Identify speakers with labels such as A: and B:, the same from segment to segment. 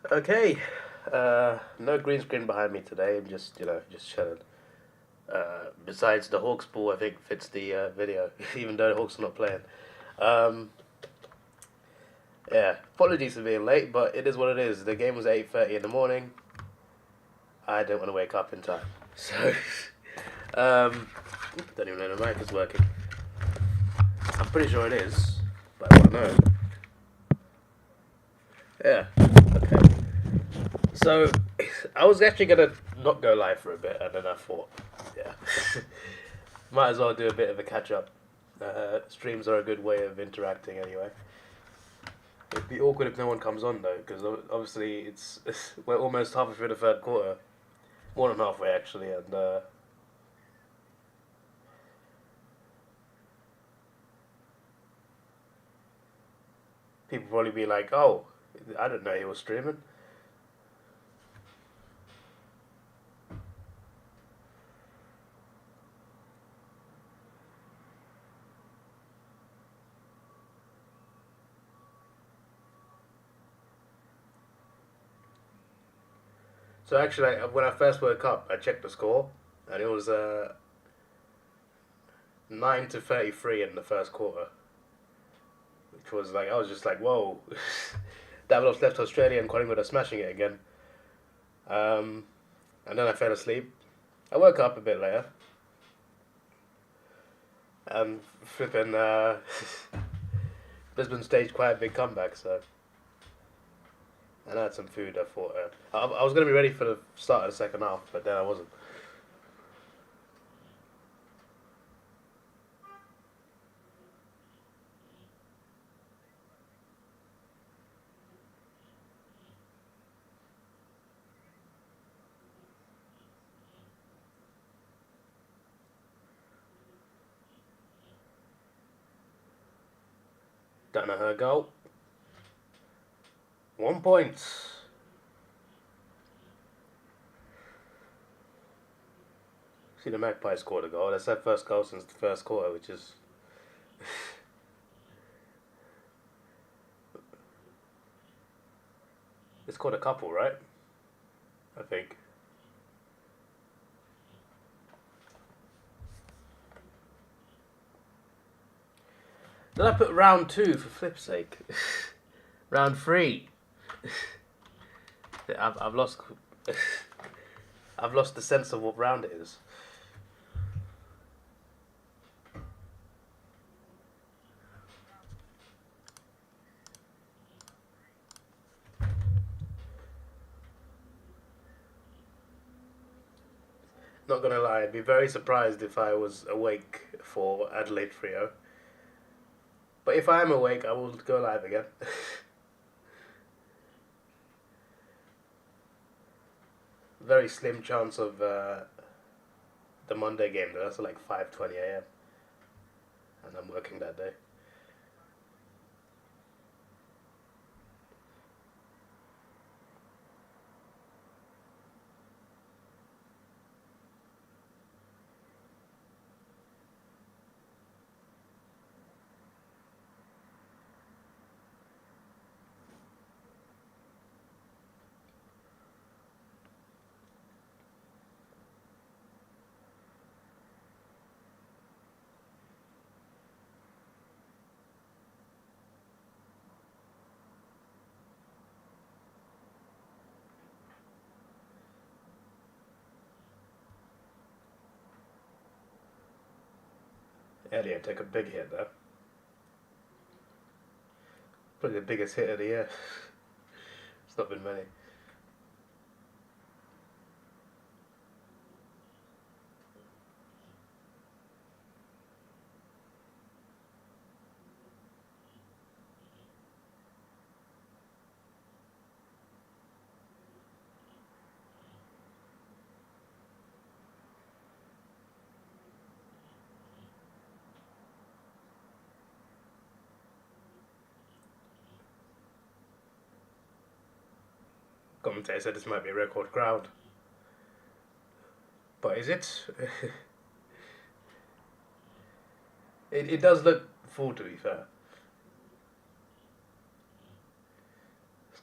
A: Okay, no green screen behind me today. I'm just, just chilling. Besides the Hawks ball, I think fits the video, even though the Hawks are not playing. Um, yeah, apologies for being late, but it is what it is. The game was 8:30 in the morning. I didn't want to wake up in time, so don't even know the mic is working. I'm pretty sure it is, but I want to know. Yeah. Okay. So, I was actually gonna not go live for a bit, and then I thought, yeah, might as well do a bit of a catch up. Streams are a good way of interacting anyway. It'd be awkward if no one comes on though, because obviously we're almost halfway through the third quarter, more than halfway actually, and people probably be like, "Oh, I didn't know he was streaming." So actually, when I first woke up, I checked the score, and it was 9-33 in the first quarter, which was like I was just like, "Whoa." Davidoff left Australia and Collingwood are smashing it again. Um, and then I fell asleep. I woke up a bit later and flipping Brisbane staged quite a big comeback. So and I had some food. I thought I was gonna be ready for the start of the second half, but then I wasn't. Don't know her goal. 1 point. See the Magpies scored a goal. That's their first goal since the first quarter, which is they scored a couple, right? I think. Did I put round two for flip's sake? Round three. I've lost. I've lost the sense of what round it is. Not gonna lie, I'd be very surprised if I was awake for Adelaide Frio. But if I am awake, I will go live again. Very slim chance of the Monday game though. That's like 5:20 a.m. and I'm working that day. Elliot took a big hit there. Probably the biggest hit of the year. It's not been many. Commentator said this might be a record crowd. But is it? It does look full, to be fair.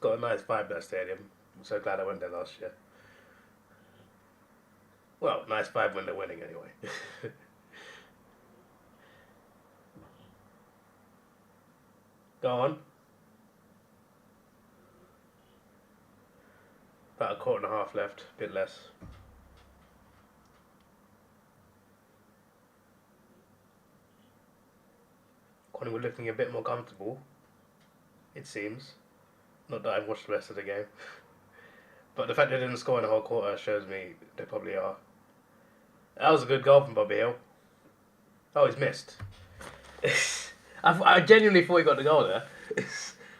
A: got a nice vibe, that stadium. I'm so glad I went there last year. Well, nice vibe when they're winning anyway. Go on. About a quarter and a half left, a bit less. Collingwood looking a bit more comfortable, it seems. Not that I've watched the rest of the game. But the fact they didn't score in the whole quarter shows me they probably are. That was a good goal from Bobby Hill. Oh, he's missed. I genuinely thought he got the goal there.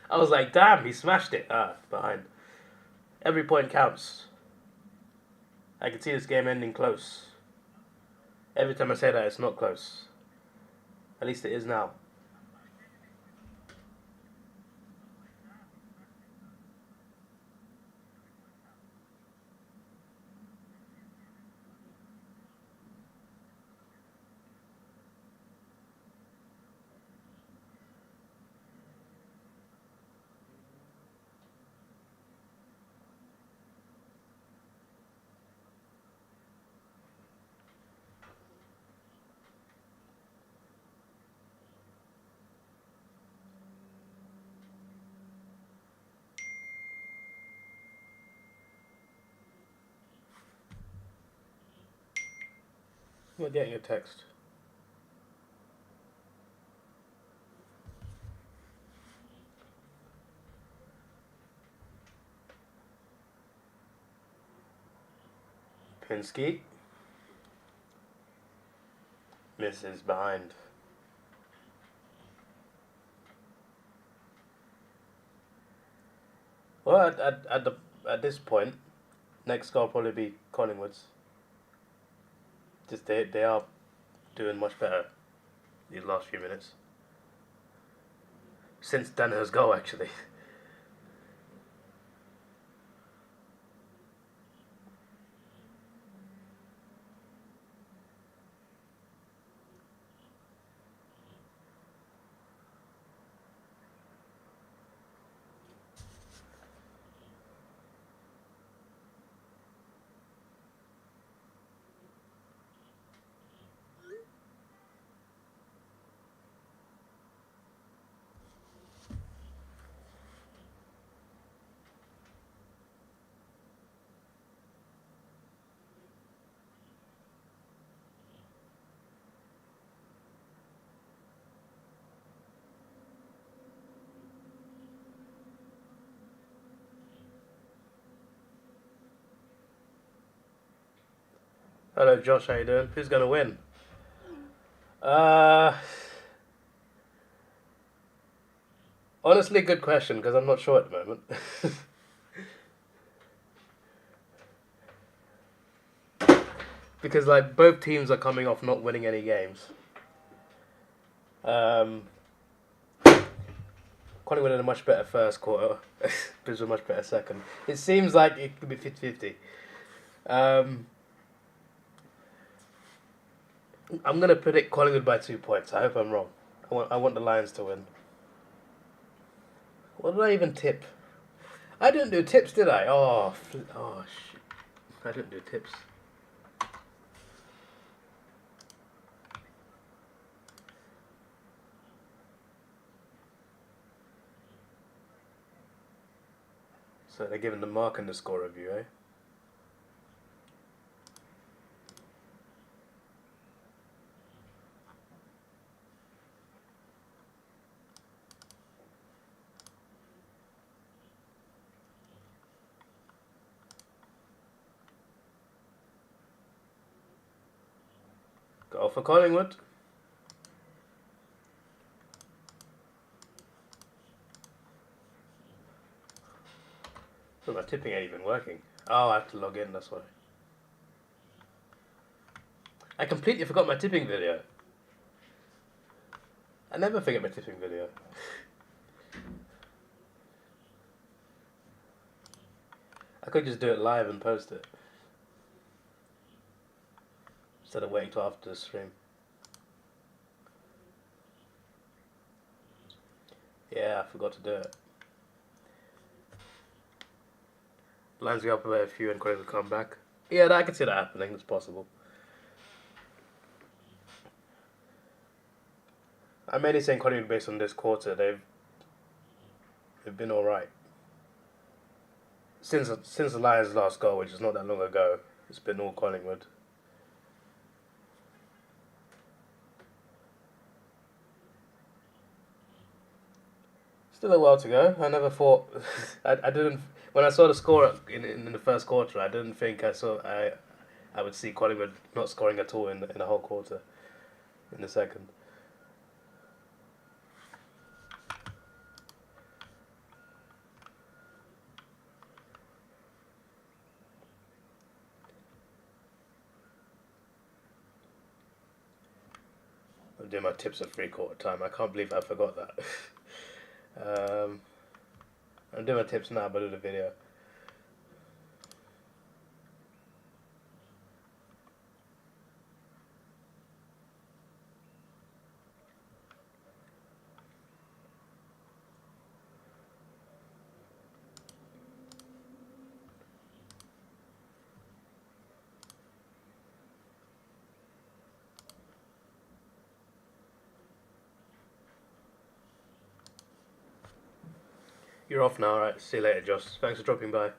A: I was like, damn, he smashed it. Behind. Every point counts. I can see this game ending close. Every time I say that, it's not close. At least it is now. I'm getting a text. Pinsky. Misses behind. Well, at this point, next goal will probably be Collingwood's. Just they are doing much better these last few minutes. Since Danaher's goal, actually. Hello, Josh. How you doing? Who's gonna win? Honestly, good question because I'm not sure at the moment. Because like both teams are coming off not winning any games. Collingwood had a much better first quarter. Brisbane a much better second. It seems like it could be 50-50. I'm going to predict Collingwood by 2 points. I hope I'm wrong. I want the Lions to win. What did I even tip? I didn't do tips, did I? Oh shit. I didn't do tips. So they're giving the mark in the score review, eh? Go for Collingwood. So my tipping ain't even working. Oh, I have to log in, that's why. I completely forgot my tipping video. I never forget my tipping video. I could just do it live and post it. Instead of waiting till after the stream. Yeah, I forgot to do it. Lions go up by a few and Collingwood come back. Yeah, I can see that happening. It's possible. I'm mainly saying Collingwood based on this quarter. They've been all right since the Lions' last goal, which is not that long ago. It's been all Collingwood. Still a while to go. I never thought. I didn't. When I saw the score in the first quarter, I didn't think I would see Collingwood not scoring at all in the whole quarter. In the second. I'm doing my tips at 3/4 time. I can't believe I forgot that. I'm doing my tips now, but do the video. You're off now, alright? See you later, Josh. Thanks for dropping by.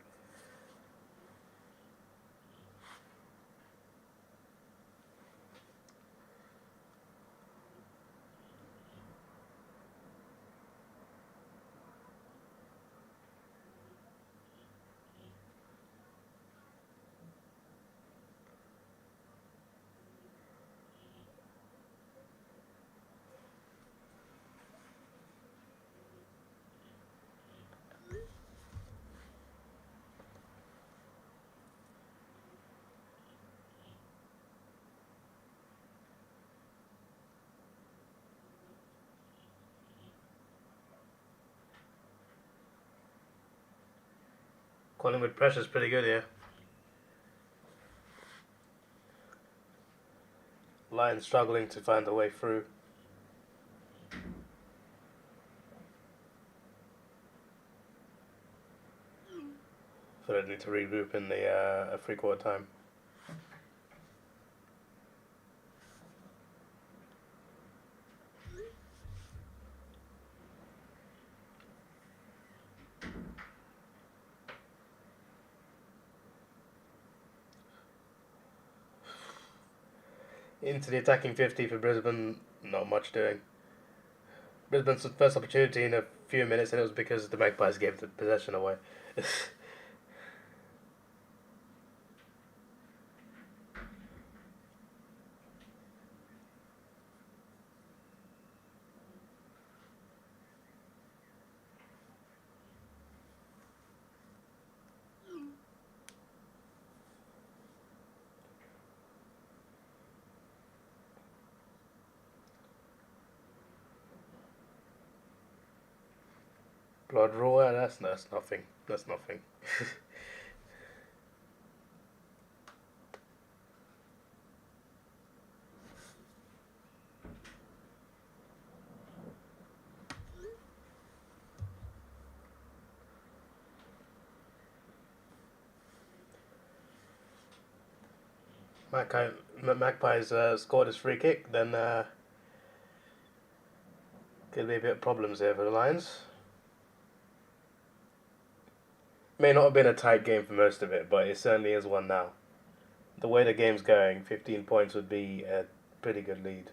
A: Collingwood pressure's pretty good here. Lions struggling to find a way through. So they need to regroup in the 3/4 time. Into the attacking 50 for Brisbane, not much doing. Brisbane's first opportunity in a few minutes, and it was because the Magpies gave the possession away. Blood raw, that's nothing. That's nothing. Magpies scored his free kick, then could be a bit of problems here for the Lions. May not have been a tight game for most of it, but it certainly is one now. The way the game's going, 15 points would be a pretty good lead.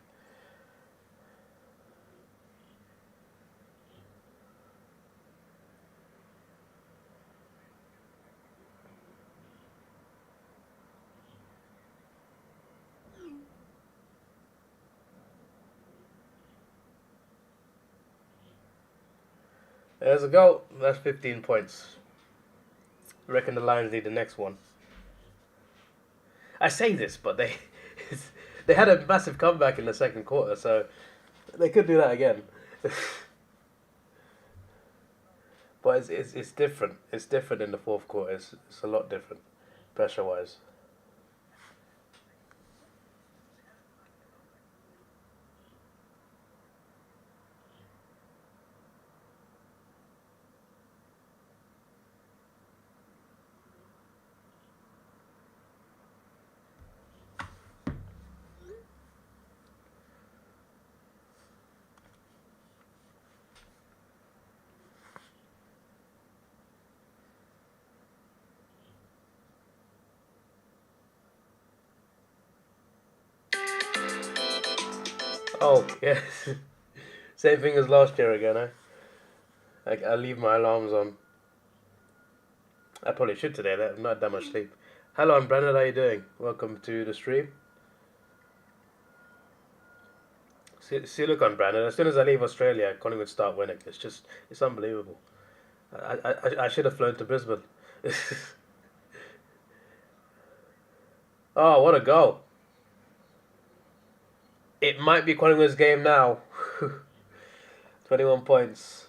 A: There's a goal. That's 15 points. I reckon the Lions need the next one. I say this, but they they had a massive comeback in the second quarter, so they could do that again. But it's different. It's different in the fourth quarter. It's a lot different, pressure wise. Oh, yeah. Same thing as last year again, eh? Like, I leave my alarms on. I probably should today, I've not that much sleep. Hello, I'm Brandon, how you doing? Welcome to the stream. See, look on Brandon, as soon as I leave Australia, Collingwood start winning. It's unbelievable. I should have flown to Brisbane. Oh, what a goal. It might be Collingwood's game now. 21 points.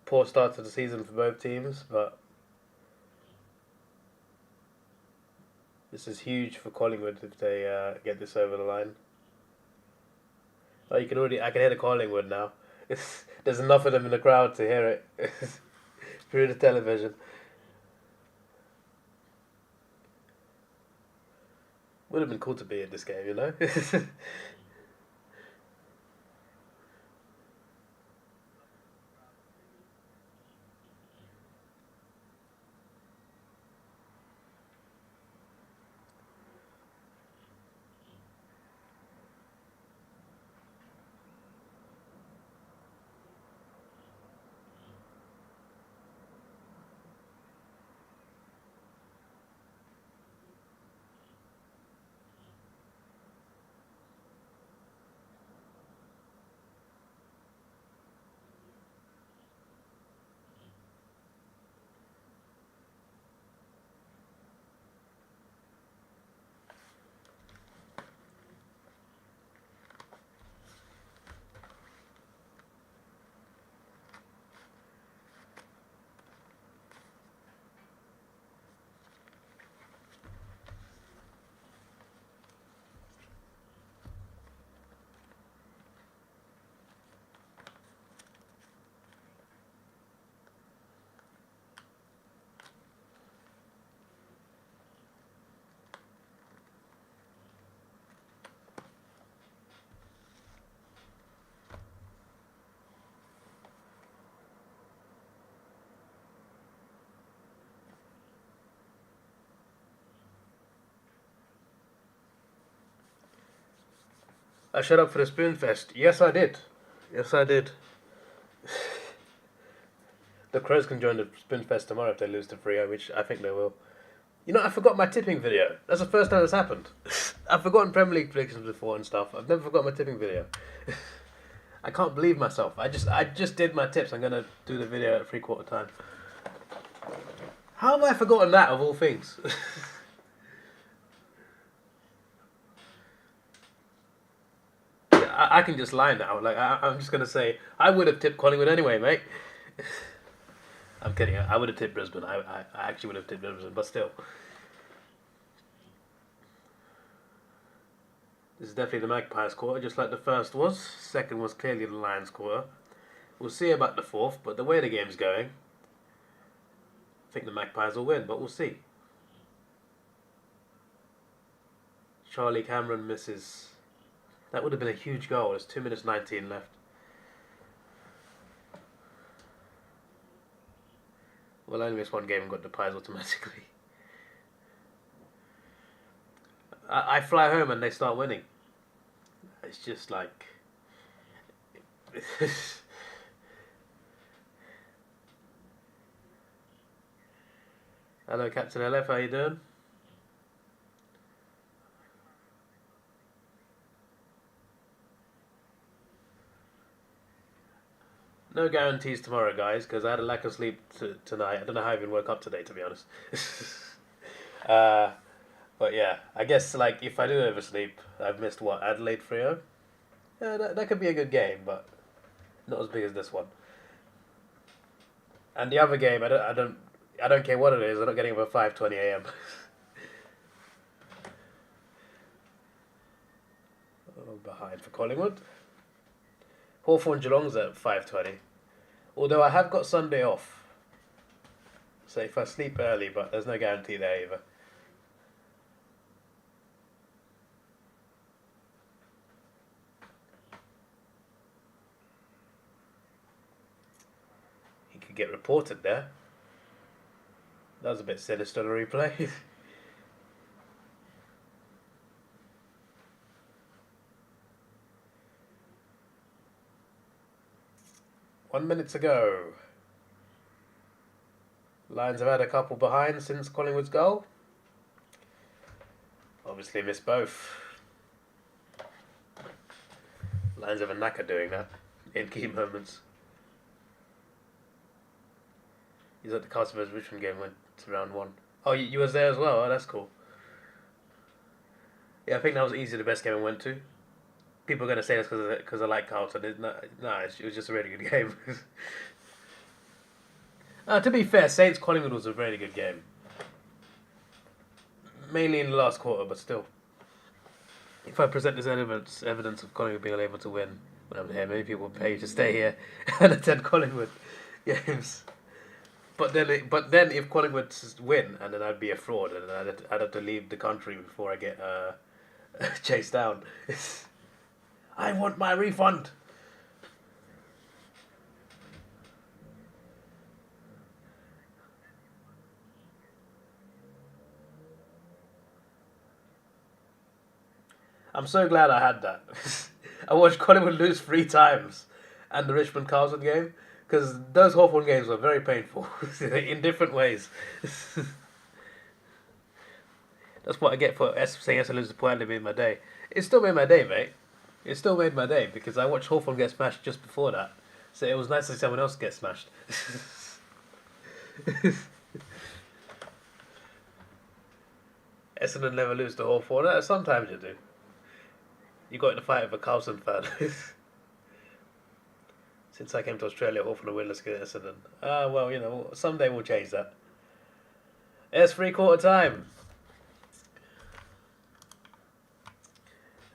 A: Poor start to the season for both teams, but this is huge for Collingwood if they get this over the line. Oh, I can hear the Collingwood now. There's enough of them in the crowd to hear it through the television. Would have been cool to be at this game, you know? I shut up for the Spoonfest. Yes, I did. Yes, I did. The Crows can join the Spoonfest tomorrow if they lose to Freo, which I think they will. You know, I forgot my tipping video. That's the first time that's happened. I've forgotten Premier League predictions before and stuff. I've never forgotten my tipping video. I can't believe myself. I just did my tips. I'm gonna do the video at 3/4 time. How have I forgotten that of all things? I can just lie now. Like I'm just gonna say I would have tipped Collingwood anyway, mate. I'm kidding. I would have tipped Brisbane. I actually would have tipped Brisbane, but still. This is definitely the Magpies quarter, just like the first was. Second was clearly the Lions quarter. We'll see about the fourth, but the way the game's going, I think the Magpies will win, but we'll see. Charlie Cameron misses. That would have been a huge goal. There's 2 minutes 19 left. Well, I only missed one game and got the Pies automatically. I fly home and they start winning. It's just like... Hello, Captain LF, how you doing? No guarantees tomorrow, guys, because I had a lack of sleep tonight. I don't know how I even woke up today, to be honest. But yeah, I guess like if I do oversleep, I've missed what, Adelaide Freo? Yeah, that could be a good game, but not as big as this one. And the other game, I don't care what it is. I'm not getting up at 5:20 a.m. Oh, behind for Collingwood. Hawthorn Geelong's at 5:20. Although I have got Sunday off, so if I sleep early, but there's no guarantee there either. could get reported there. That was a bit sinister on the replay. 1 minute to go. Lions have had a couple behind since Collingwood's goal. Obviously missed both. Lions have a knack at doing that in key moments. He's at the Carlton vs Richmond game, went to round 1. Oh, you was there as well? Oh, that's cool. Yeah, I think that was easily the best game I went to. People are going to say this because I like Carlton. It was just a really good game. To be fair, Saints Collingwood was a really good game. Mainly in the last quarter, but still. If I present this evidence of Collingwood being able to win when I'm here, many people will pay to stay here and attend Collingwood games. But then if Collingwood win, and then I'd be a fraud, and I'd have to leave the country before I get chased down. I want my refund. I'm so glad I had that. I watched Collingwood lose 3 times and the Richmond Carlton game, because those Hawthorn games were very painful in different ways. That's what I get for saying Acer loses to Port Adelaide made my day. It still made my day, mate. It still made my day because I watched Hawthorn get smashed just before that. So it was nice to see someone else get smashed. Essendon never lose to Hawthorn. Sometimes you do. You got in a fight with a Carlton fan. Since I came to Australia, Hawthorn are winless against Essendon. Well, you know, someday we'll change that. It's 3/4 time.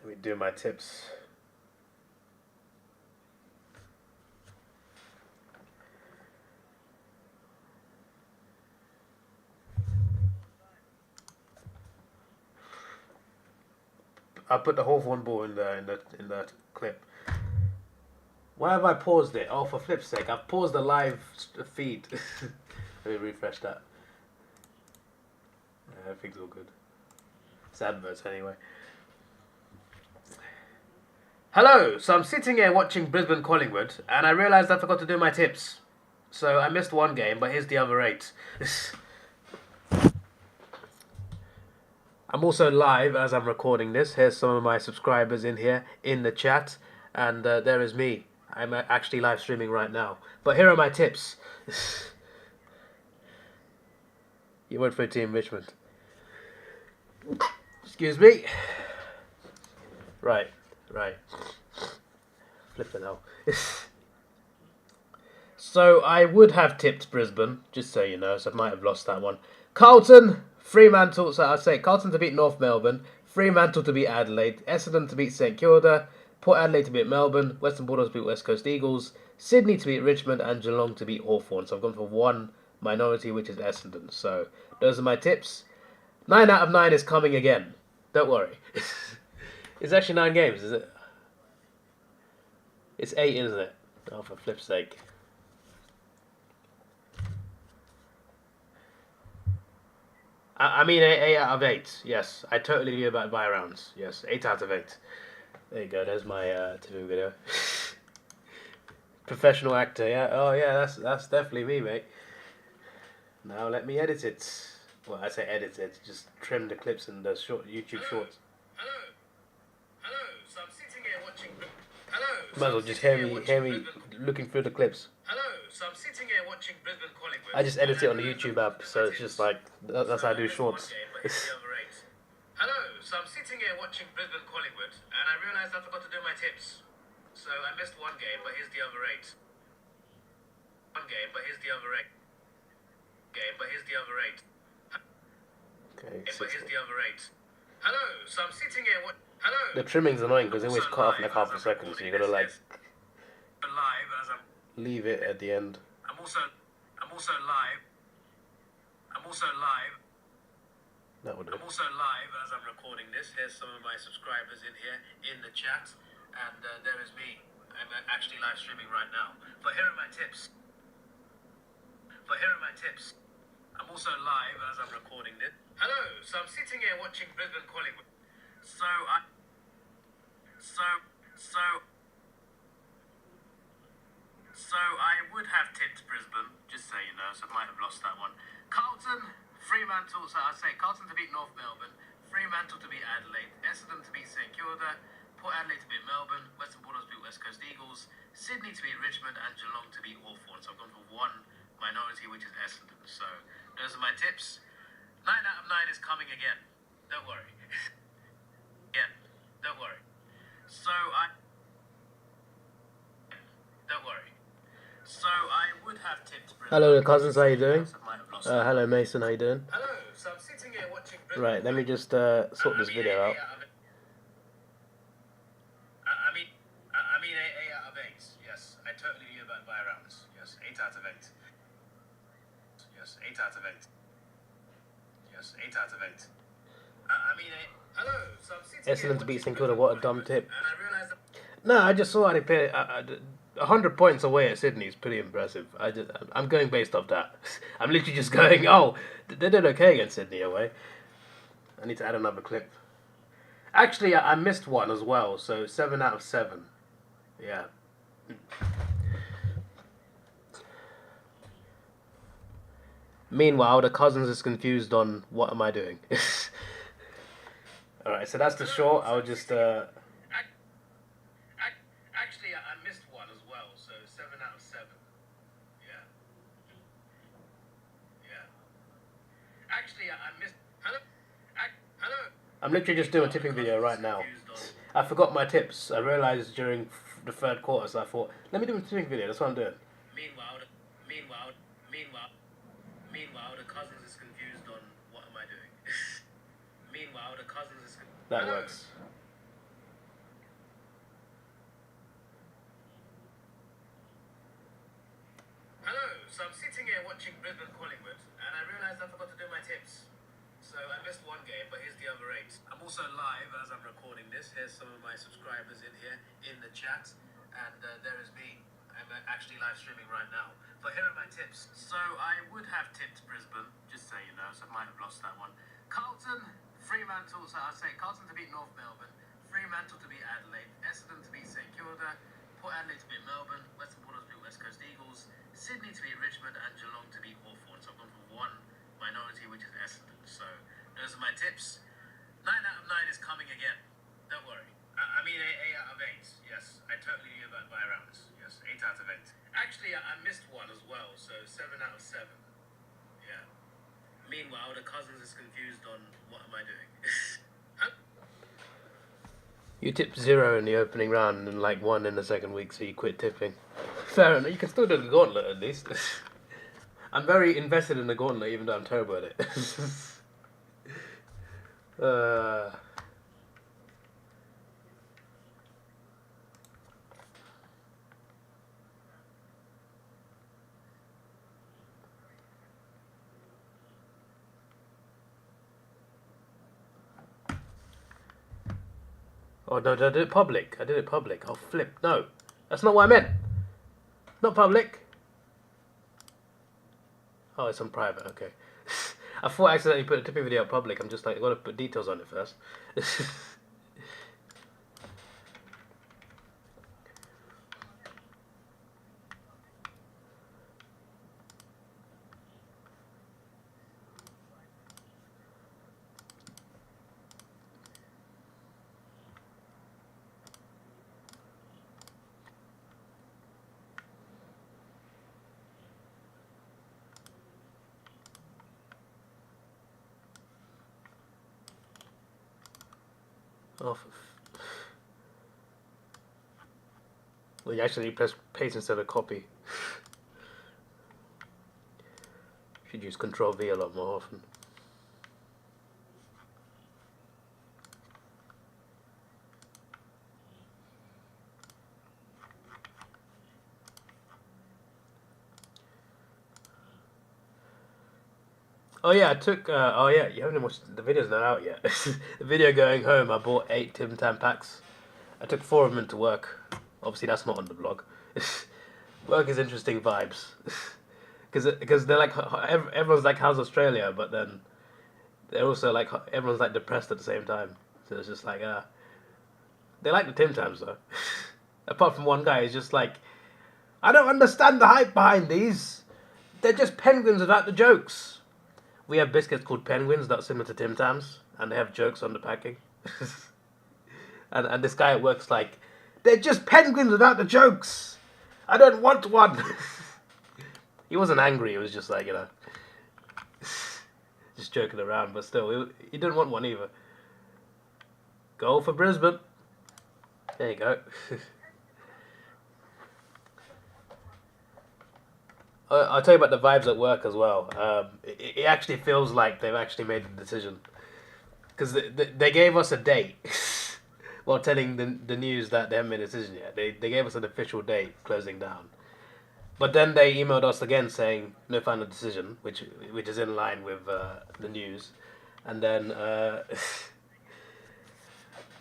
A: Let me do my tips. I'll put the Hawthorn ball in the clip. Why have I paused it? Oh, for flip's sake, I've paused the live feed. Let me refresh that. Yeah, everything's all good. It's adverts anyway. Hello, so I'm sitting here watching Brisbane Collingwood, and I realised I forgot to do my tips. So I missed 1 game, but here's the other 8. I'm also live as I'm recording this. Here's some of my subscribers in here in the chat, and there is me. I'm actually live streaming right now. But here are my tips. You went for Team Richmond. Excuse me. Right. Flipping hell. So I would have tipped Brisbane, just so you know, so I might have lost that one. Carlton, Fremantle, so I'd say Carlton to beat North Melbourne, Fremantle to beat Adelaide, Essendon to beat St Kilda, Port Adelaide to beat Melbourne, Western Bulldogs to beat West Coast Eagles, Sydney to beat Richmond, and Geelong to beat Hawthorn. So I've gone for 1 minority, which is Essendon. So those are my tips. 9 out of 9 is coming again. Don't worry. It's actually 9 games, is it? It's 8, isn't it? Oh, for flip's sake. I mean 8 out of 8. Yes, I totally knew about buy rounds. Yes, 8 out of 8. There you go. There's my TV video. Professional actor. Yeah. Oh yeah. That's definitely me, mate. Now let me edit it. Well, I say edit it. Just trim the clips and the short YouTube shorts. Hello. So I'm sitting here watching. Hello. Might as well just hear me looking through the clips. Hello. So I'm sitting here watching Brisbane Collingwood. I just edit it on the YouTube app, so it's just like that's how I do shorts. Hello. So I'm sitting here watching Brisbane Collingwood, and I realised I forgot to do my tips. So I missed 1 game, but here's the other 8. 1 game, but here's the other 8. Okay. But here's the other 8. Hello. So I'm sitting here. Hello. The trimming's annoying because it always cut off like half a second, so you gotta like leave it at the end. I'm also live. I'm also live as I'm recording this. Here's some of my subscribers in here in the chat, and there is me. I'm actually live streaming right now. But here are my tips. But here are my tips. I'm also live as I'm recording this. Hello, so I'm sitting here watching Brisbane Collingwood. So I would have tipped Brisbane, just so you know, so I might have lost that one. Carlton, Fremantle, so I say Carlton to beat North Melbourne, Fremantle to beat Adelaide, Essendon to beat St Kilda, Port Adelaide to beat Melbourne, Western Bulldogs to beat West Coast Eagles, Sydney to beat Richmond, and Geelong to beat Hawthorn. So I've gone for one minority, which is Essendon. So those are my tips. 9 out of 9 is coming again. Don't worry. Yeah, don't worry. Don't worry. So I would have tipped Brisbane. Hello, cousins. How you doing? Hello, Mason. How you doing? Hello. So I'm sitting here watching Brisbane. Right. Let me just sort this video out. I mean, 8 out of 8. Yes, I totally knew about buy rounds. Yes, 8 out of 8. Yes, 8 out of 8. Yes, 8 out of 8. Hello. So I'm sitting Essendon to beat St Kilda. What a dumb tip. And I realized that... No, I just saw how they pay 100 points away at Sydney is pretty impressive. I'm going based off that. I'm literally just going, oh, they did okay against Sydney away. I need to add another clip. Actually, I missed one as well, so 7 out of 7. Yeah. Meanwhile, the cousins is confused on what am I doing. Alright, so that's the short. I'll just... Actually, I missed one as well, so 7 out of 7. Yeah. Yeah. Actually, I missed... Hello? I'm literally just doing a tipping video right now. I forgot my tips. I realized during the third quarter, so I thought, let me do a tipping video. That's what I'm doing. Meanwhile, the cousins is confused on what am I doing. Meanwhile, the cousins is confused. That works. Hello, so I'm sitting here watching Brisbane Collingwood, and I realised I forgot to do my tips. So I missed one game, but here's the other 8. I'm also live as I'm recording this. Here's some of my subscribers in here, in the chat, and there is me. I'm actually live streaming right now. But here are my tips. So I would have tipped Brisbane, just so you know, so I might have lost that one. Carlton, Fremantle, so I say Carlton to beat North Melbourne, Fremantle to beat Adelaide, Essendon to beat St Kilda, Port Adelaide to beat Melbourne, Western Bulldogs to beat West Coast Eagles, Sydney to beat Richmond, and Geelong to beat Hawthorn. So I've gone for one minority, which is Essendon. So those are my tips. 9 out of 9 is coming again. Don't worry. 8 out of 8. Yes, I totally knew about buy rounds. Yes, 8 out of 8. Actually, I missed one as well, so 7 out of 7. Yeah. Meanwhile, the cousins is confused on what am I doing. You tipped 0 in the opening round and like 1 in the second week, so you quit tipping. Fair enough. You can still do the gauntlet at least. I'm very invested in the gauntlet, even though I'm terrible at it. Oh no, I did it public. Oh flip. No. That's not what I meant. Not public. Oh, it's on private, okay. I thought I accidentally put a tipping video up public. I'm just like, I gotta put details on it first. Well, you actually press paste instead of copy. Should use Control V a lot more often. Oh yeah, I took. Oh yeah, you haven't watched the video's not out yet. The video going home. I bought 8 Tim Tam packs. I took 4 of them into work. Obviously, that's not on the vlog. Work is interesting vibes. because they're like everyone's like, how's Australia, but then they're also like everyone's like depressed at the same time. So it's just like they like the Tim Tams though. Apart from one guy, he's just like, I don't understand the hype behind these. They're just penguins without the jokes. We have biscuits called penguins that's similar to Tim Tams, and they have jokes on the packing. and this guy at work's like, they're just penguins without the jokes. I don't want one. He wasn't angry. He was just like, just joking around. But still, he didn't want one either. Goal for Brisbane. There you go. I'll tell you about the vibes at work as well. It actually feels like they've actually made the decision. Because they gave us a date while telling the news that they haven't made a decision yet. They gave us an official date closing down. But then they emailed us again saying no final decision, which is in line with the news. And then,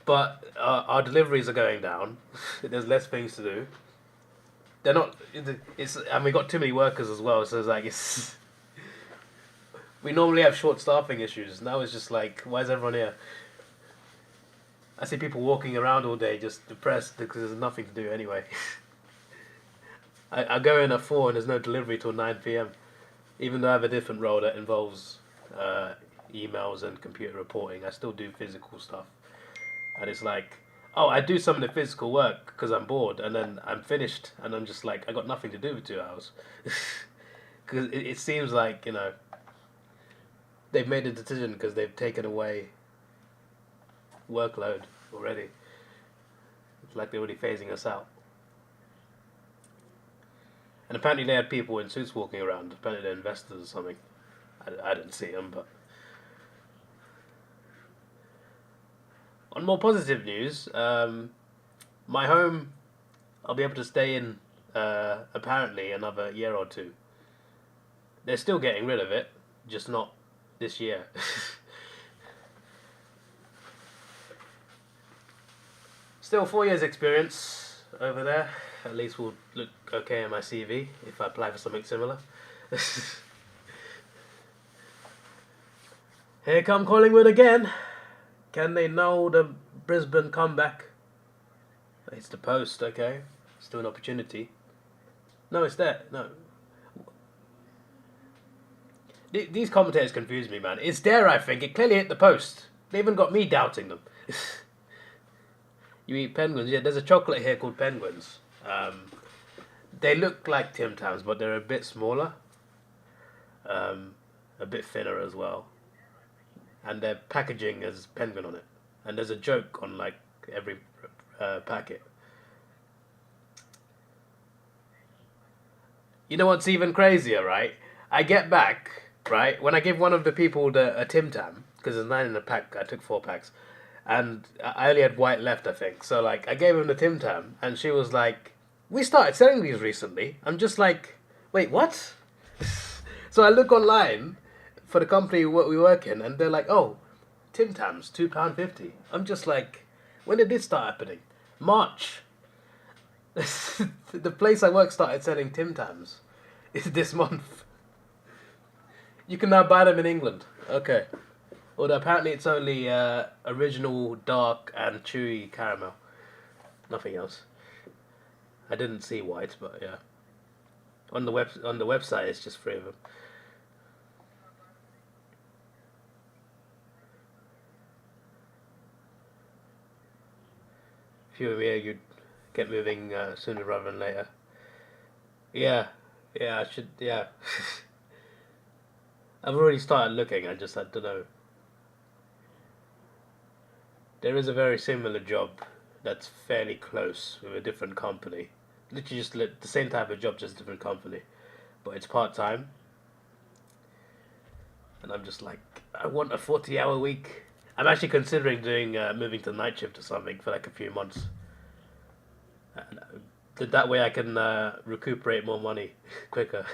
A: but our deliveries are going down. There's less things to do. They're not. And we got too many workers as well. So it's like we normally have short staffing issues. Now it's just like, why is everyone here? I see people walking around all day just depressed because there's nothing to do anyway. I go in at 4 and there's no delivery till 9 p.m. Even though I have a different role that involves emails and computer reporting, I still do physical stuff. And it's like, oh, I do some of the physical work because I'm bored, and then I'm finished, and I'm just like, I got nothing to do for 2 hours. Because it seems like, they've made a decision because they've taken away workload already. It's like they're already phasing us out. And apparently they had people in suits walking around. Apparently they're investors or something. I didn't see them, but... On more positive news, my home, I'll be able to stay in apparently another year or two. They're still getting rid of it, just not this year. Still 4 years experience over there. At least will look okay in my CV if I apply for something similar. Here come Collingwood again. Can they know the Brisbane comeback? It's the post, okay. Still an opportunity. No, it's there. No. These commentators confuse me, man. It's there, I think. It clearly hit the post. They even got me doubting them. You eat penguins? Yeah, there's a chocolate here called penguins. They look like Tim Tams, but they're a bit smaller. A bit thinner as well. And their packaging has penguin on it. And there's a joke on like every packet. You know what's even crazier, right? I get back, right? When I give one of the people a Tim Tam, because there's 9 in a pack, I took 4 packs. And I only had white left, I think. So like I gave him the Tim Tam, and she was like, we started selling these recently. I'm just like, wait, what? So I look online for the company we work in, and they're like, oh, Tim Tams, £2.50. I'm just like, when did this start happening? March. The place I work started selling Tim Tams. It's this month. You can now buy them in England. Okay. Although apparently it's only original, dark, and chewy caramel. Nothing else. I didn't see white, but yeah. On the website, it's just 3 of them. If you were here, you'd get moving sooner rather than later. Yeah, I should. Yeah. I've already started looking. I don't know. There is a very similar job that's fairly close with a different company. Literally just the same type of job, just a different company. But it's part-time. And I'm just like, I want a 40-hour week. I'm actually considering doing moving to night shift or something for like a few months. And that way I can recuperate more money quicker.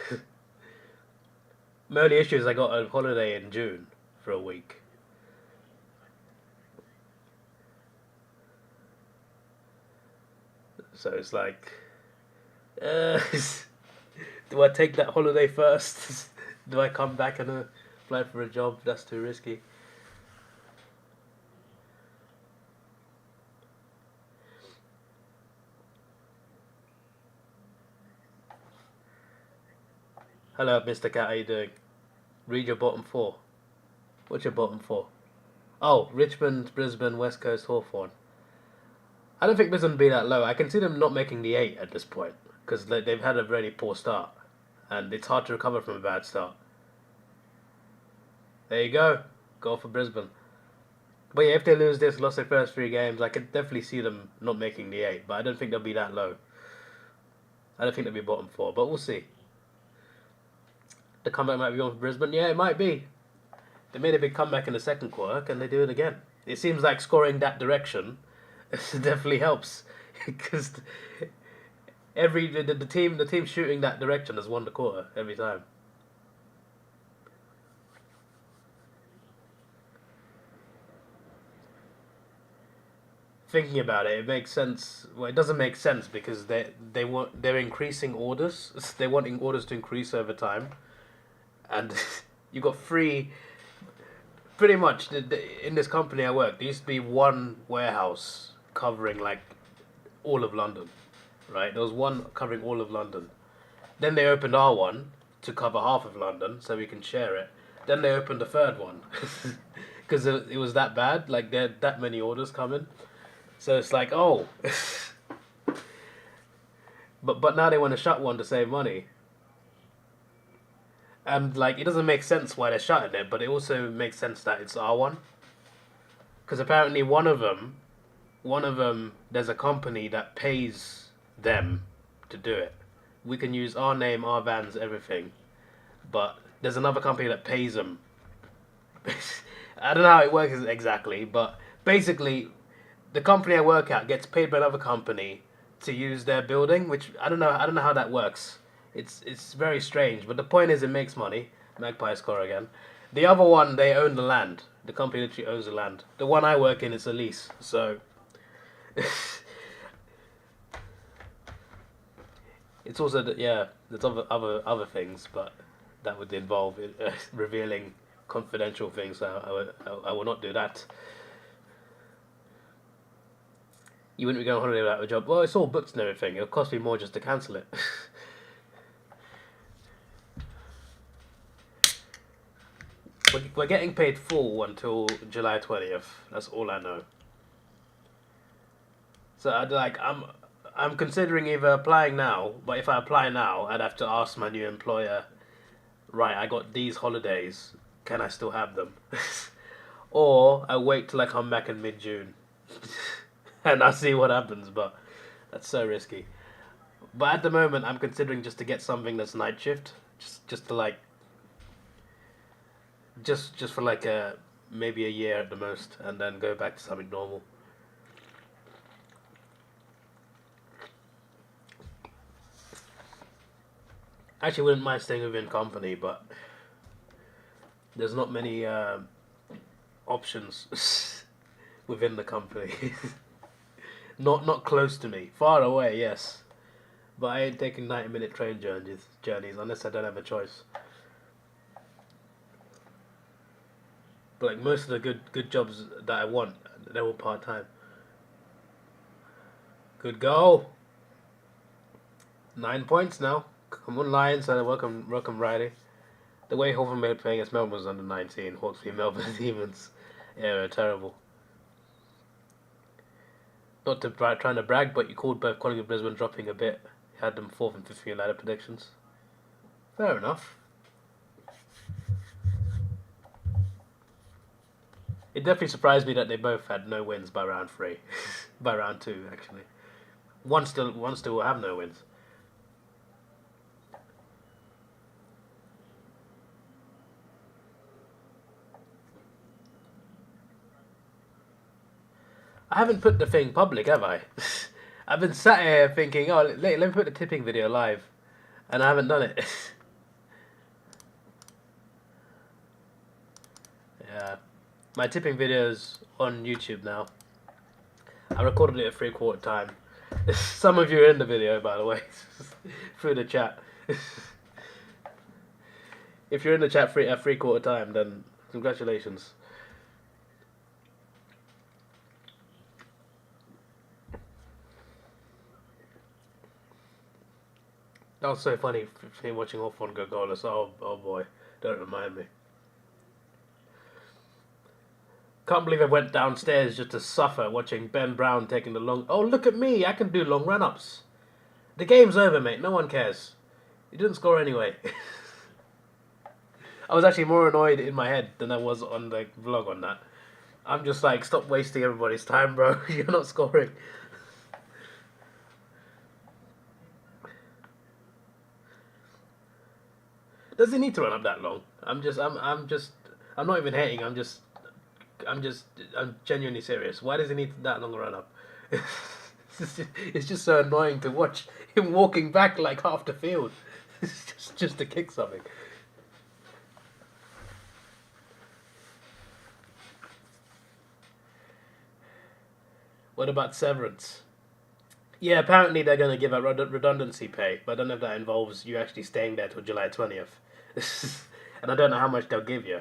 A: My only issue is I got a holiday in June for a week. So it's like, the Do I take that holiday first? Do I come back and apply for a job? That's too risky. Hello, Mr. Cat. How you doing? Read your bottom four. What's your bottom four? Oh, Richmond, Brisbane, West Coast, Hawthorn. I don't think Brisbane will be that low. I can see them not making the 8 at this point because they've had a really poor start, and it's hard to recover from a bad start. There you go. Go for Brisbane. But yeah, if they lose this, lost their first 3 games, I could definitely see them not making the 8. But I don't think they'll be that low. I don't think they'll be bottom 4, but we'll see. The comeback might be on for Brisbane. Yeah, it might be. They made a big comeback in the second quarter. Can they do it again? It seems like scoring that direction definitely helps because the team shooting that direction has won the quarter every time. Thinking about it, it makes sense. Well, it doesn't make sense because they're increasing orders. They're wanting orders to increase over time, and you got 3. Pretty much, in this company I work, there used to be one warehouse covering like all of London, right? There was one covering all of London. Then they opened our one to cover half of London, so we can share it. Then they opened a third one because it was that bad. Like there had that many orders coming, so it's like oh, but now they want to shut one to save money. And like it doesn't make sense why they're shutting it, but it also makes sense that it's our one. Because apparently one of them, there's a company that pays them to do it. We can use our name, our vans, everything, but there's another company that pays them. I don't know how it works exactly, but basically, the company I work at gets paid by another company to use their building, which I don't know how that works. It's very strange, but the point is it makes money. Magpie score again. The other one, they own the land. The company literally owns the land. The one I work in is a lease, so it's also there's other things, but that would involve revealing confidential things. So I will not do that. You wouldn't be going on holiday without a job. Well, it's all booked and everything. It'll cost me more just to cancel it. We're getting paid full until July 20th. That's all I know. So I'm considering either applying now, but if I apply now, I'd have to ask my new employer, right, I got these holidays, can I still have them? Or I wait till I come back in mid-June and I'll see what happens, but that's so risky. But at the moment, I'm considering just to get something that's night shift, just to like just for like maybe a year at the most, and then go back to something normal. Actually, wouldn't mind staying within company, but there's not many options within the company. not close to me, far away, yes, but I ain't taking 90-minute train journeys unless I don't have a choice. But like most of the good jobs that I want, they're all part-time. Good goal. 9 points now. Come on, Lions, and welcome Riley. The way Hawthorn were playing against Melbourne was under 19. Hawks v Melbourne Demons. Yeah, they're terrible. Not to trying to brag, but you called both Collingwood and Brisbane dropping a bit. You had them 4th and 5th in ladder predictions. Fair enough. It definitely surprised me that they both had no wins by round 3. By round 2, actually. One still will have no wins. I haven't put the thing public, have I? I've been sat here thinking, oh, let me put the tipping video live, and I haven't done it. Yeah, my tipping video's on YouTube now. I recorded it at 3/4 time. Some of you are in the video, by the way, through the chat. If you're in the chat at 3/4 time, then congratulations. That was so funny, him watching off one go goalless. Oh boy, don't remind me. Can't believe I went downstairs just to suffer watching Ben Brown taking the long... Oh, look at me, I can do long run-ups. The game's over, mate, no one cares. You didn't score anyway. I was actually more annoyed in my head than I was on the vlog on that. I'm just like, stop wasting everybody's time, bro. You're not scoring. Does it need to run up that long? I'm not even hating. I'm genuinely serious. Why does he need that long a run up? It's just so annoying to watch him walking back like half the field. It's just to kick something. What about severance? Yeah, apparently they're going to give out redundancy pay, but I don't know if that involves you actually staying there till July 20th. And I don't know how much they'll give you,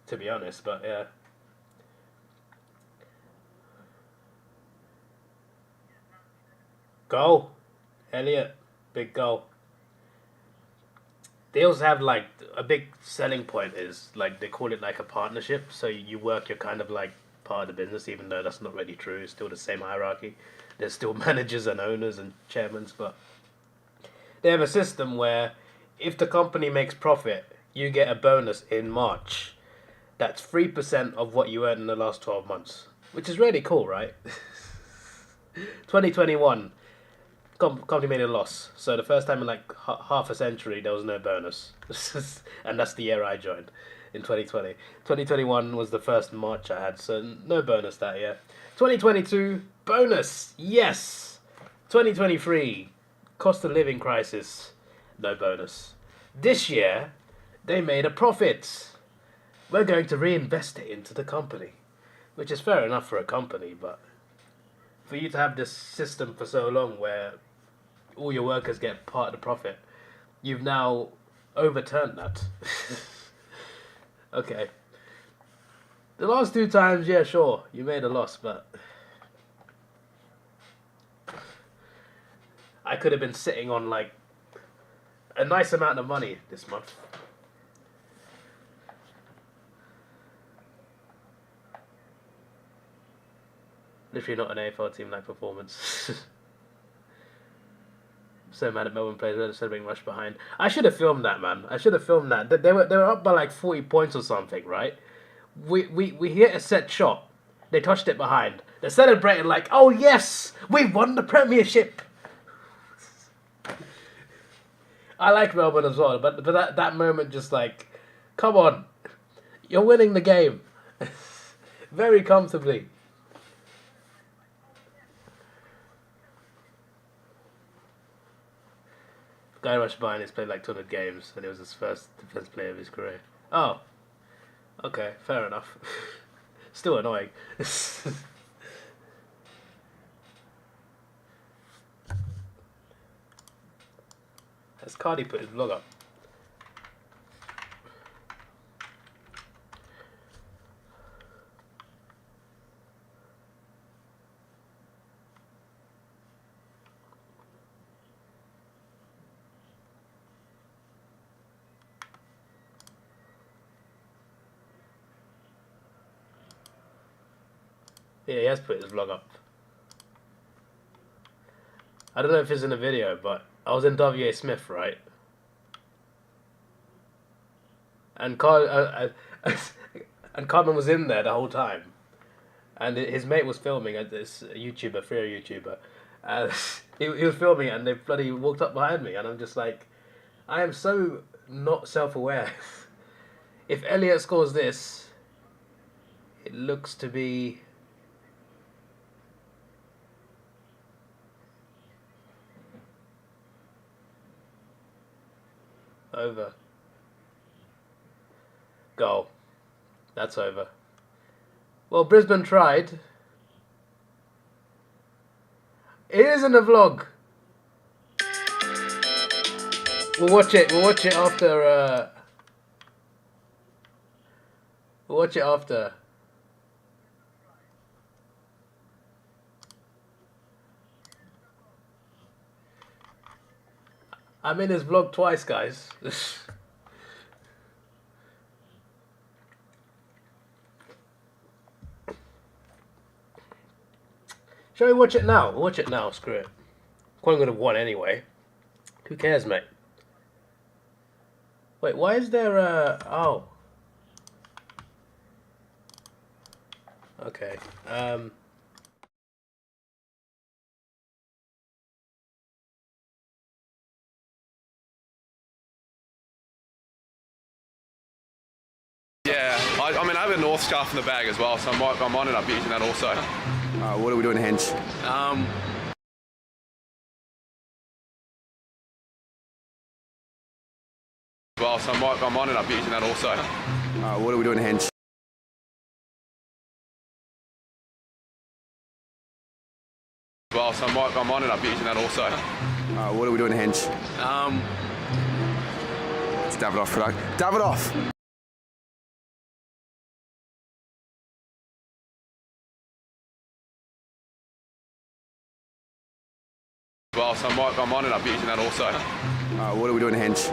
A: to be honest, but yeah. Goal. Elliot. Big goal. They also have, like, a big selling point is, like, they call it, like, a partnership, so you work, you're kind of, like, part of the business, even though that's not really true. It's still the same hierarchy. There's still managers and owners and chairmen, but they have a system where if the company makes profit, you get a bonus in March. That's 3% of what you earned in the last 12 months, which is really cool, right? 2021, company made a loss. So the first time in like half a century, there was no bonus. And that's the year I joined, in 2020. 2021 was the first March I had, so no bonus that year. 2022, bonus, yes. 2023, cost of living crisis, no bonus. This year, they made a profit. We're going to reinvest it into the company, which is fair enough for a company, but for you to have this system for so long where all your workers get part of the profit, you've now overturned that. Okay. The last two times, yeah, sure, you made a loss, but I could have been sitting on, like, a nice amount of money this month. Literally not an AFL team like performance. So mad at Melbourne players instead of being rushed behind. I should have filmed that, man. I should have filmed that. They were up by like 40 points or something, right? We hit a set shot. They touched it behind. They celebrated like, oh yes, we won the premiership. I like Melbourne as well, but that moment just like, come on, you're winning the game. Very comfortably. Guy rushed by and he's played like 200 games, and it was his first defense player of his career. Oh, okay, fair enough. Still annoying. Has Cardi put his vlog up? Yeah, he has put his vlog up. I don't know if it's in a video, but I was in WA Smith, right? And and Carmen was in there the whole time, and his mate was filming. This YouTuber, free YouTuber, he was filming, and they bloody walked up behind me, and I'm just like, I am so not self-aware. If Elliot scores this, it looks to be over. Goal. That's over. Well, Brisbane tried. It isn't a vlog. We'll watch it. We'll watch it after. We'll watch it after. I'm in his vlog twice, guys. Shall we watch it now? We'll watch it now. Screw it. Collingwood have won anyway. Who cares, mate? Wait, why is there oh. Okay.
B: Yeah, I mean, I have a North scarf in the bag as well, so I might end up using that also.
C: What are we doing hence?
B: Well, so I might end up using that also.
C: What are we doing hence?
B: Well, so I might end up using that also.
C: What are we doing hence? It's Davidoff product. Davidoff!
B: Well, so I might end up using that also.
C: What are we doing hence?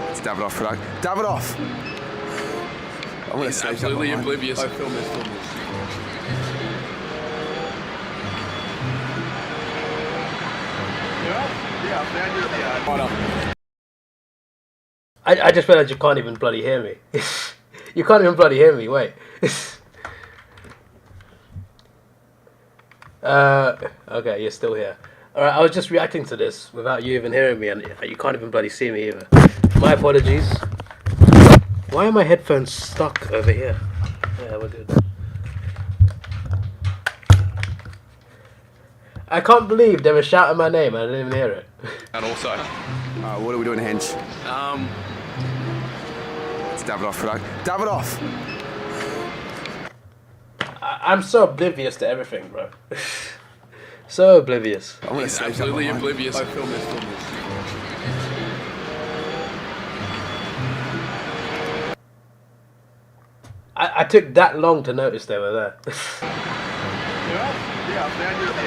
C: It's Davidoff product. Davidoff! I'm gonna say
B: absolutely oblivious.
C: Oh, film this. Yeah, I found you at the
A: I just realized you can't even bloody hear me. You can't even bloody hear me. Wait. Okay, you're still here. Alright, I was just reacting to this without you even hearing me, and you can't even bloody see me either. My apologies. Why are my headphones stuck over here? Yeah, we're good. I can't believe they were shouting my name and I didn't even hear it.
B: And also.
C: what are we doing hence? It's Davidoff product. Davidoff!
A: I'm so oblivious to everything, bro. So oblivious.
C: I'm gonna say
B: absolutely oblivious.
C: Oh, film this.
A: I took that long to notice they were there.
C: Yeah, I found you at the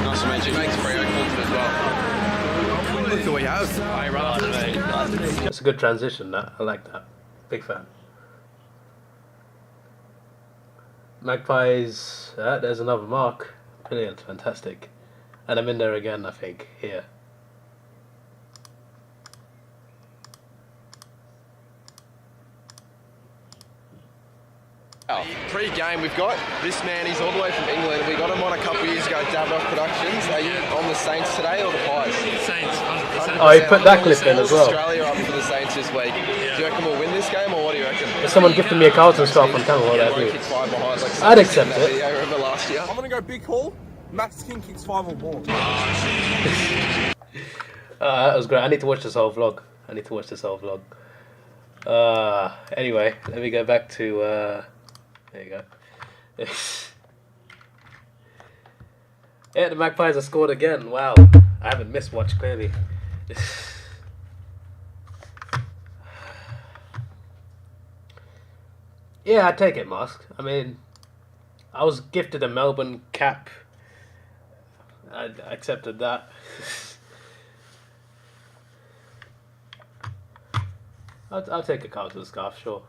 B: Nice to meet you. Thanks, Freo. Content as well.
C: Look who we have.
B: Hey, right after me.
A: It's a good transition, that. I like that. Big fan. Magpies, there's another mark. Brilliant, fantastic. And I'm in there again, I think, here.
D: Pre-game we've got this man, he's all the way from England. We got him on a couple of years ago, Davidoff Productions. Are you on the Saints today or the Pies?
E: Saints, 100%.
A: Oh, he put that clip in as well.
D: Australia up for the Saints this week.
E: Yeah.
D: Do you reckon we'll win this game or what do you reckon?
A: If someone gifted me a Carlton scarf on camera, what
D: Yeah,
A: I'd
D: won't
A: do.
D: kick 5 behind like
A: I'd accept
D: that
A: it.
D: video, remember last year?
F: I'm gonna go big haul. Max King kicks 5 or more.
A: That was great. I need to watch this whole vlog. Anyway, let me go back to, there you go. Yeah, the Magpies have scored again. Wow. I haven't missed much, clearly. Yeah, I'd take it, Mask. I mean, I was gifted a Melbourne cap. I accepted that. I'll take a Carlton scarf, sure.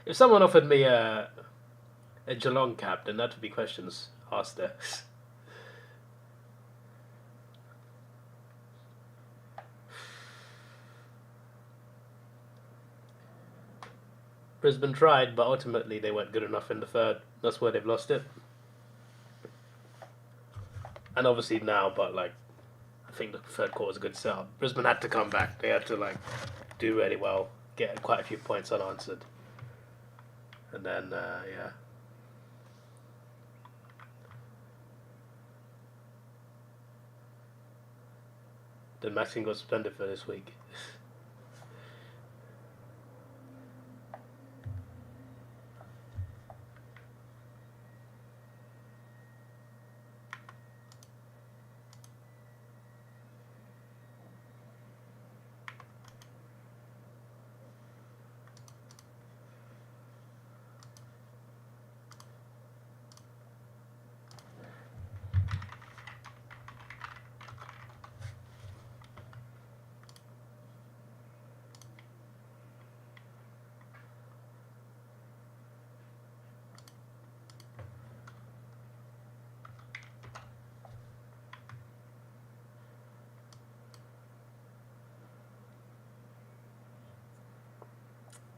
A: If someone offered me a Geelong cap, then that would be questions asked there. Brisbane tried, but ultimately they weren't good enough in the third. That's where they've lost it. And obviously now, but like, I think the third quarter was a good setup. Brisbane had to come back. They had to like do really well, get quite a few points unanswered. And then, yeah. Then Maxine got suspended for this week.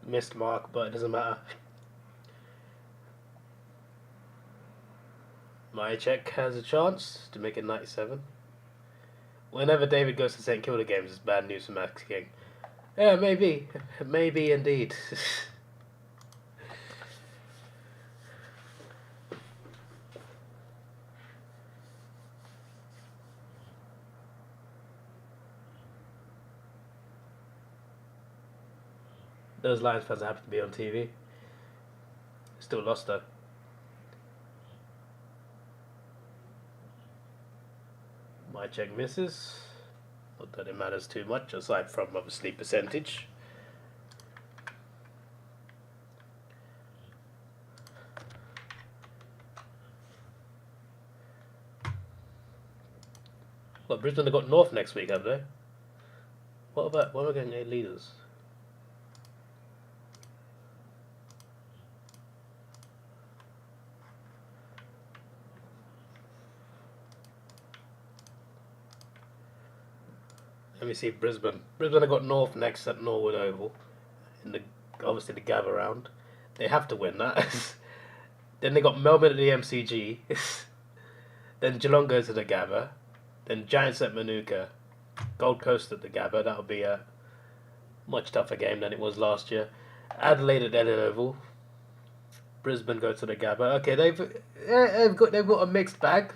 A: missed mark, but it doesn't matter. My check has a chance to make it 97. Whenever David goes to St Kilda games, it's bad news for Max King. Yeah, maybe. Maybe indeed. Those Lions fans happen to be on TV. Still lost though. My check misses. Not that it matters too much, aside from obviously percentage. Well, Brisbane have got North next week, have they? What am I getting 8 leaders? Let me see Brisbane. Brisbane have got North next at Norwood Oval. In the obviously the Gabba round. They have to win that. Then they got Melbourne at the MCG. Then Geelong goes to the Gabba. Then Giants at Manuka. Gold Coast at the Gabba. That'll be a much tougher game than it was last year. Adelaide at Elliott Oval. Brisbane go to the Gabba. Okay, they've got a mixed bag.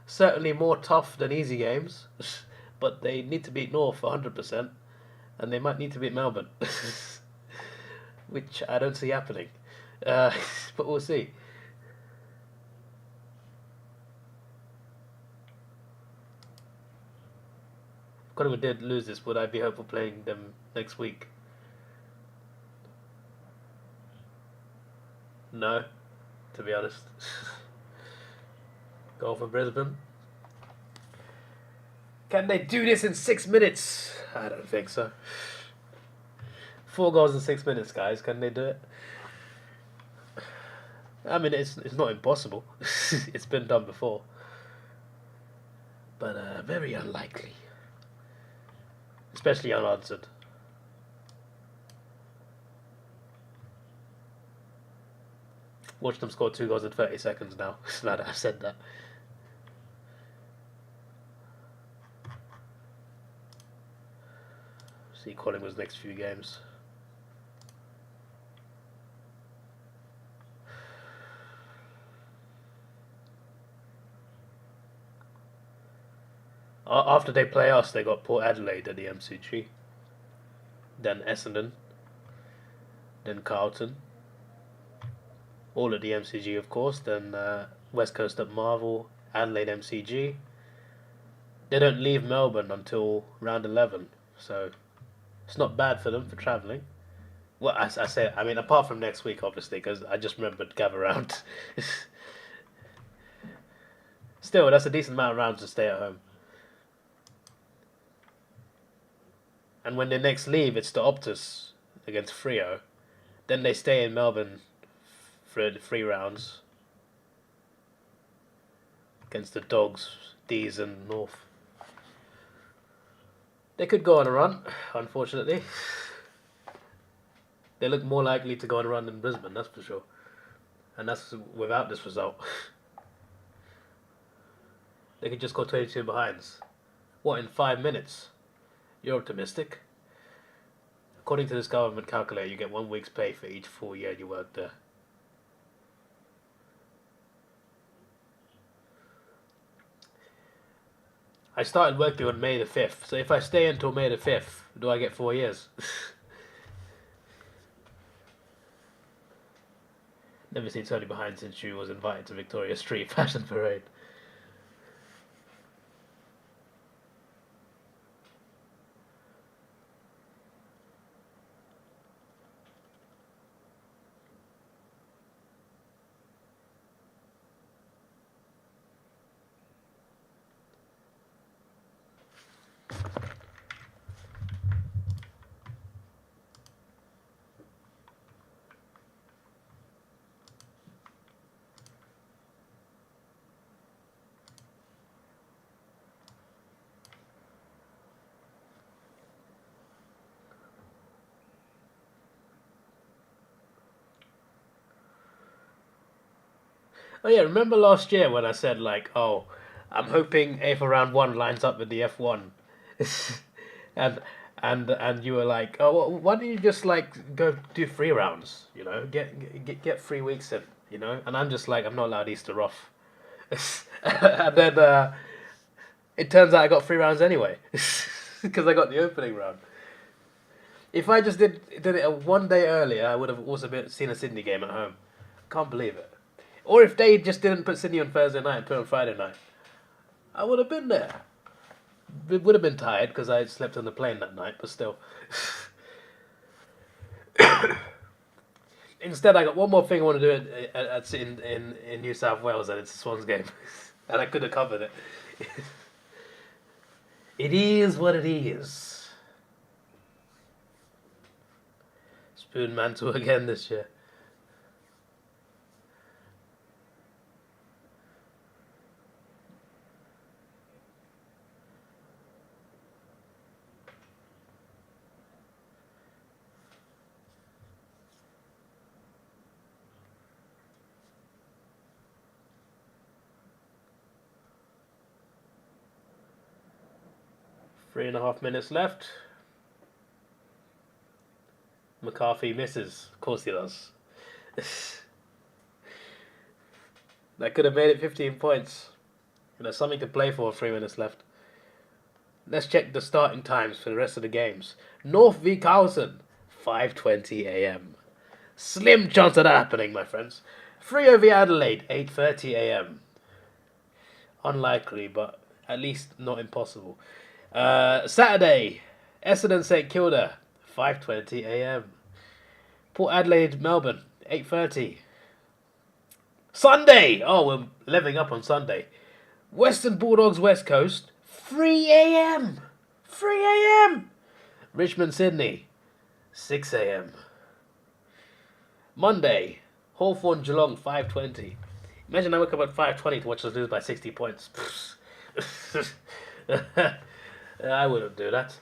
A: Certainly more tough than easy games. But they need to beat North 100%, and they might need to beat Melbourne, which I don't see happening. But we'll see. If Collingwood did lose this, would I be hopeful playing them next week? No, to be honest. Go for Brisbane. Can they do this in 6 minutes? I don't think so. 4 goals in 6 minutes, guys. Can they do it? I mean, it's not impossible. It's been done before. But very unlikely. Especially unanswered. Watch them score 2 goals in 30 seconds now. Now that I've said that. See Collingwood's next few games. After they play us, they got Port Adelaide at the MCG. Then Essendon. Then Carlton. All at the MCG, of course. Then West Coast at Marvel. Adelaide MCG. They don't leave Melbourne until round 11. So it's not bad for them for travelling. Well, I say, I mean, apart from next week, obviously, because I just remembered Gather Round. Still, that's a decent amount of rounds to stay at home. And when they next leave, it's the Optus against Freo. Then they stay in Melbourne for the 3 rounds against the Dogs, D's and North. They could go on a run, unfortunately. They look more likely to go on a run than Brisbane, that's for sure. And that's without this result. They could just go 22 behinds. What, in 5 minutes? You're optimistic. According to this government calculator, you get 1 week's pay for each full year you work there. I started working on May the 5th, so if I stay until May the 5th, do I get 4 years? Never seen Tony behind since she was invited to Victoria Street Fashion Parade. Oh yeah, remember last year when I said like, oh, I'm hoping AFL round 1 lines up with the F1, and and you were like, oh, well, why don't you just like go do 3 rounds? You know, get 3 weeks in. You know, and I'm just like, I'm not allowed Easter off, and then it turns out I got 3 rounds anyway, because I got the opening round. If I just did it 1 day earlier, I would have also seen a Sydney game at home. Can't believe it. Or if they just didn't put Sydney on Thursday night and put it on Friday night, I would have been there. It would have been tired because I slept on the plane that night, but still. Instead, I got one more thing I want to do in New South Wales, and it's the Swans game. And I could have covered it. It is what it is. Spoon mantle again this year. Three and a half minutes left. McCarthy misses. Of course he does. That could have made it 15 points. And there's something to play for. 3 minutes left. Let's check the starting times for the rest of the games. North v Carlton, 5:20 a.m. Slim chance of that happening, my friends. Freo v Adelaide, 8:30 a.m. Unlikely, but at least not impossible. Saturday, Essendon St Kilda, 5:20 a.m. Port Adelaide Melbourne, 8:30. Sunday, oh, we're leveling up on Sunday. Western Bulldogs West Coast, 3 a.m. 3 a.m. Richmond Sydney, 6 a.m. Monday, Hawthorn Geelong, 5:20. Imagine I woke up at 5:20 to watch us lose by 60 points. I wouldn't do that.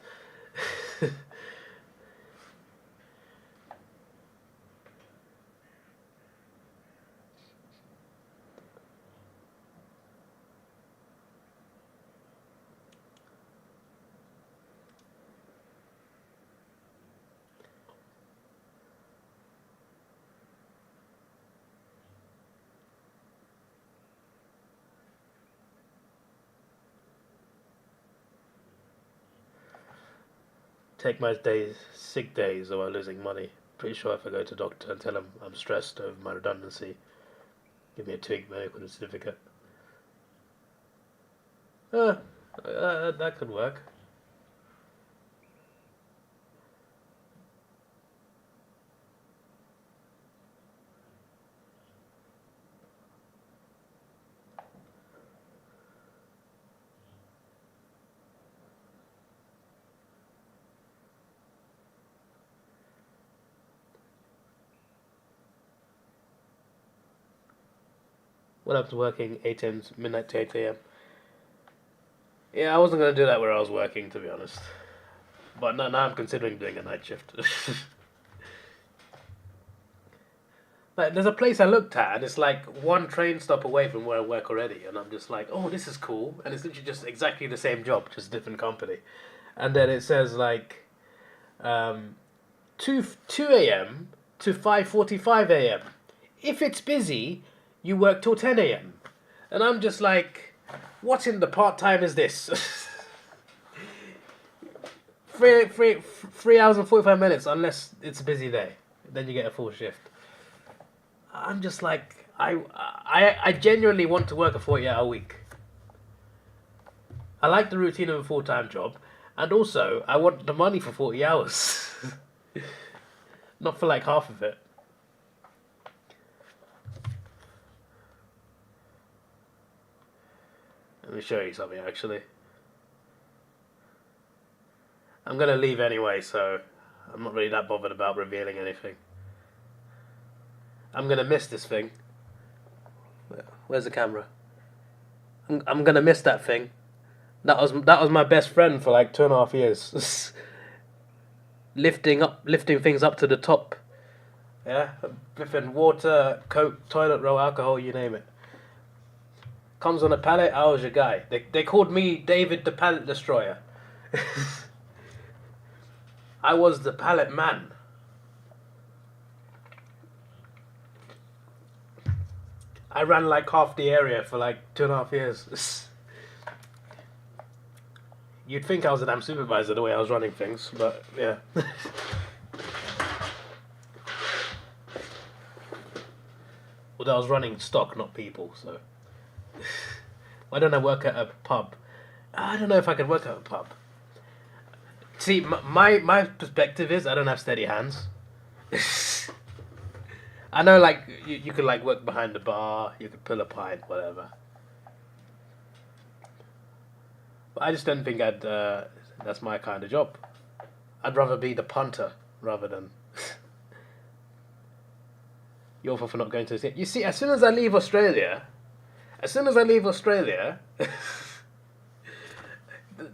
A: Take my sick days or losing money. Pretty sure if I go to the doctor and tell him I'm stressed over my redundancy, give me a 2-week medical certificate. That could work. What happened to working 8 a.m. midnight to 8 a.m.? Yeah, I wasn't going to do that where I was working, to be honest. But now I'm considering doing a night shift. Like, there's a place I looked at, and it's like 1 train stop away from where I work already, and I'm just like, oh, this is cool, and it's literally just exactly the same job, just a different company. And then it says like 2 a.m. to 5:45 a.m. If it's busy, you work till 10 a.m. And I'm just like, what in the part-time is this? 3 hours and 45 minutes, unless it's a busy day. Then you get a full shift. I'm just like, I genuinely want to work a 40-hour week. I like the routine of a full-time job, and also I want the money for 40 hours. Not for like half of it. Let me show you something, actually. I'm going to leave anyway, so I'm not really that bothered about revealing anything. I'm going to miss this thing. Where's the camera? I'm going to miss that thing. That was my best friend for like 2.5 years. lifting things up to the top. Yeah, flipping water, coke, toilet roll, alcohol, you name it. Comes on a pallet, I was your guy. They called me David the Pallet Destroyer. I was the pallet man. I ran like half the area for like 2.5 years. You'd think I was a damn supervisor the way I was running things, but yeah. Although I was running stock, not people, so. Why don't I work at a pub? I don't know if I could work at a pub. See, my perspective is I don't have steady hands. I know, like, you could, like, work behind the bar, you could pull a pint, whatever. But I just don't think that's my kind of job. I'd rather be the punter rather than... Your fault for not going to the... You see, as soon as I leave Australia,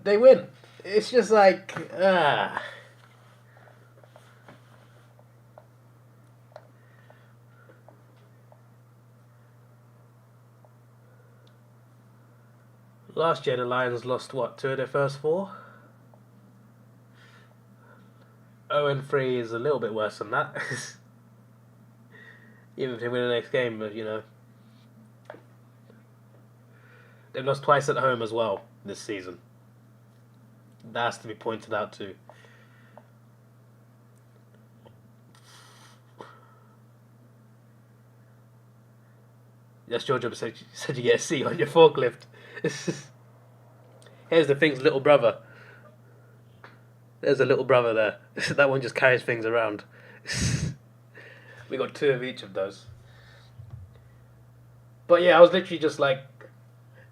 A: they win. It's just like, Last year the Lions lost, what, 2 of their first 4? 0-3 is a little bit worse than that. Even if they win the next game, you know. They've lost twice at home as well this season. That has to be pointed out too. Yes, Georgia said you get a C on your forklift. Here's the thing's little brother. There's a little brother there. That one just carries things around. We got 2 of each of those. But yeah, I was literally just like,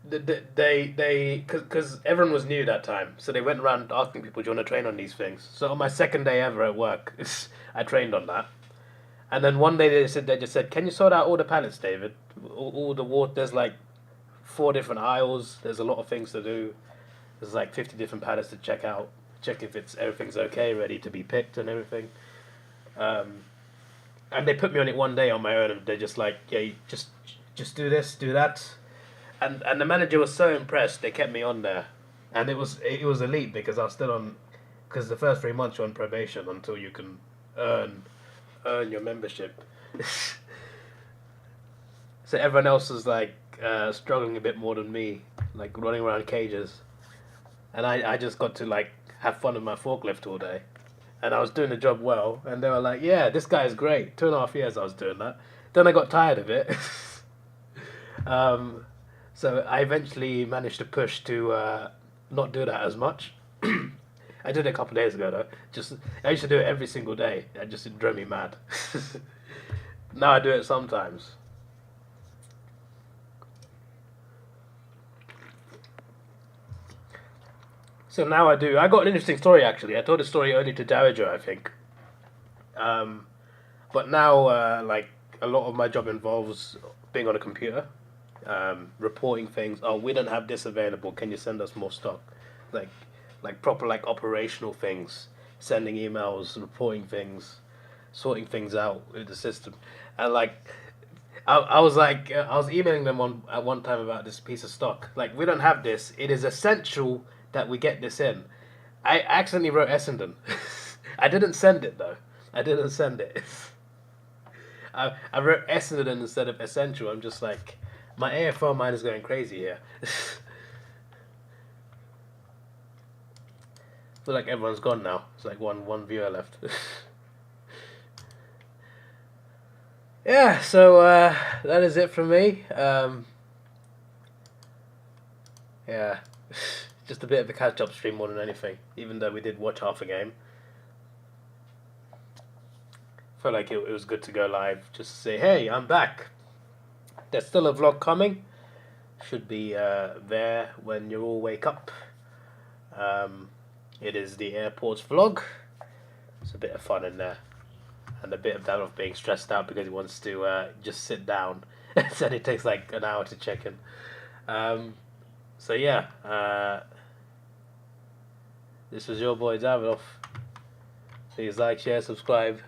A: because everyone was new that time, so they went around asking people, do you want to train on these things? So on my second day ever at work, I trained on that. And then one day they just said, can you sort out all the pallets, David? All the water, there's like 4 different aisles, there's a lot of things to do. There's like 50 different pallets to check out, check if everything's okay, ready to be picked and everything. And they put me on it one day on my own, and they're just like, yeah, you just do this, do that. And the manager was so impressed, they kept me on there. And it was elite because I was still on, because the first 3 months you're on probation until you can earn your membership. So everyone else was like struggling a bit more than me, like running around cages. And I just got to like have fun with my forklift all day. And I was doing the job well, and they were like, yeah, this guy is great. 2.5 years I was doing that. Then I got tired of it. So I eventually managed to push to not do that as much. I did it a couple of days ago though. I used to do it every single day. It drove me mad. Now I do it sometimes. So now I do. I got an interesting story actually. I told a story only to Dowager, I think. But now, like, a lot of my job involves being on a computer, reporting things. Oh, we don't have this available. Can you send us more stock? Like proper like operational things. Sending emails, reporting things, sorting things out with the system, and like. I was emailing them at one time about this piece of stock. Like, we don't have this. It is essential that we get this in. I accidentally wrote Essendon. I didn't send it though. I didn't send it. I wrote Essendon instead of essential. I'm just like, my AFL mind is going crazy here. I feel like everyone's gone now. It's like one viewer left. Yeah, so that is it from me. Yeah, just a bit of a catch-up stream more than anything, even though we did watch half a game. Felt like it was good to go live, just to say, hey, I'm back. There's still a vlog coming. Should be there when you all wake up. It is the airport's vlog. It's a bit of fun in there. And a bit of Davidoff being stressed out because he wants to just sit down. Said it takes like an hour to check in. So yeah, this was your boy Davidoff. Please like, share, subscribe.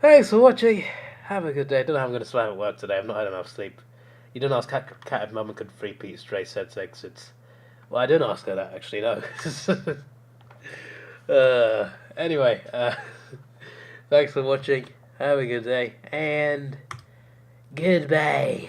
A: Thanks for watching. Have a good day. Don't know how I'm going to survive at work today. I've not had enough sleep. You didn't ask Cat if Mama could three-peat stray set exits. Well, I didn't ask her that, actually, no. Anyway, thanks for watching. Have a good day, and goodbye.